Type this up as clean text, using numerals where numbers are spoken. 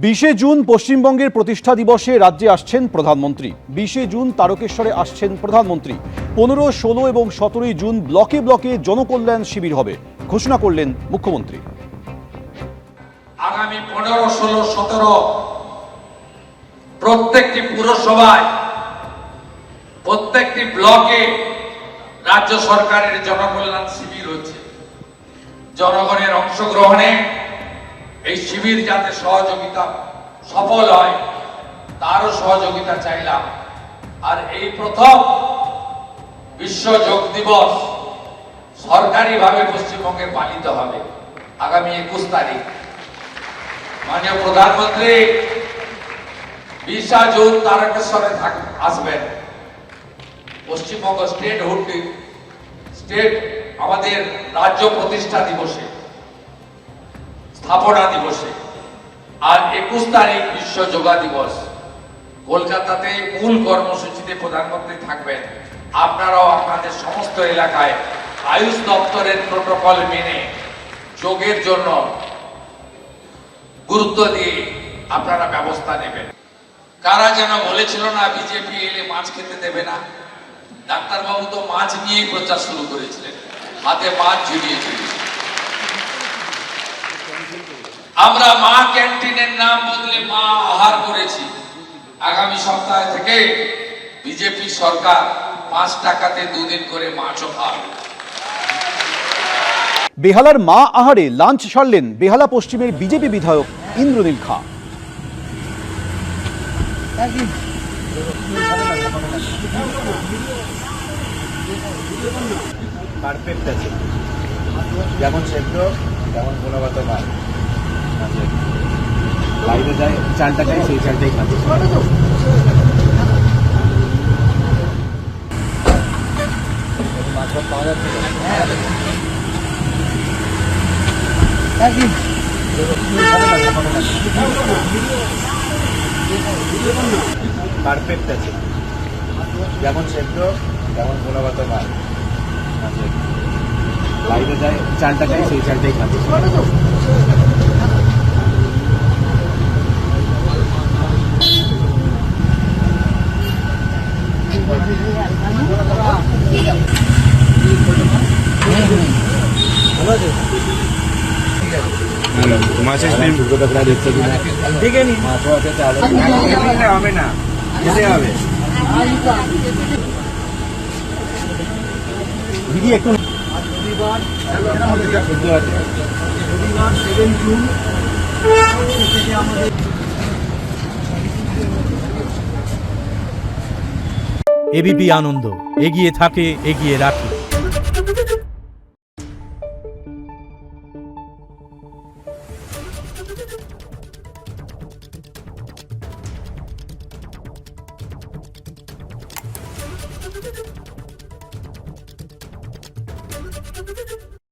20 June পশ্চিমবঙ্গের প্রতিষ্ঠা দিবসে রাজ্যে আসছেন প্রধানমন্ত্রী। 20 জুন তারকেশ্বরে আসছেন প্রধানমন্ত্রী। 15, 16 এবং 17 জুন ব্লকে ব্লকে জনকল্যাণ শিবির হবে ঘোষণা করলেন মুখ্যমন্ত্রী। আগামী 15, 16, 17 প্রত্যেকটি পুরসভায় প্রত্যেকটি ব্লকে রাজ্য সরকারের জনকল্যাণ শিবির হচ্ছে। জনগণের অংশগ্রহণে এই শিবির যাতে সহযোগিতা সফল হয় তারও সহযোগিতা চাইলাম। আর এই প্রথম বিশ্ব যোগ দিবস সরকারিভাবে পশ্চিমবঙ্গে পালিত হবে আগামী 21 তারিখ। মাননীয় প্রধানমন্ত্রী 20 জুন তারকেশ্বরে আসবেন। পশ্চিমবঙ্গ স্টেট আমাদের রাজ্য প্রতিষ্ঠা দিবসে, স্থাপনা দিবসে, আর 21 তারিখ বিশ্ব যোগা দিবস। কলকাতাতে মূল কর্মসূচিতে প্রধানমন্ত্রী থাকবেন। আপনারাও আপনাদের সমস্ত এলাকায় আয়ুষ দপ্তরের প্রোটোকল মেনে যোগের জন্য গুরুত্ব দিয়ে আপনারা ব্যবস্থা নেবেন। কারা যেন বলেছিল না বিজেপি এলে মাছ খেতে দেবে না, ডাক্তারবাবু তো মাছ নিয়েই প্রচার শুরু করেছিলেন, হাতে মাছ ঝুলিয়ে ঝুলিয়ে। আমরা মা ক্যান্টিনের নাম বদলে মা আহার করেছি। আগামী সপ্তাহ থেকে বিজেপি সরকার 5 টাকাতে 2 দিন করে মাছও খাবে। বেহালার মা আহারে লাঞ্চ সারলেন বেহালা পশ্চিমের বিজেপি বিধায়ক ইন্দ্রনীল খাঁ। পারফেক্ট আছে, যেমন সেদ্ধ তেমন গুণগত মান। বাইরে যায় চালটা চাই, সেই চালটাই খাচ্ছে। মাছ পাওয়া যাচ্ছে পারফেক্ট আছে, যেমন সেদ্ধ তেমন গুণগত মান। বাইরে যায় চালটা চাই, সেই চালটাই খাচ্ছে। মাছের দুটোটা প্রায় দেখতে দেখে নি মাছও আছে, চালও হবে না, যেতে হবে দিদি একটু। এবিপি আনন্দ, এগিয়ে থাকে, এগিয়ে রাখে।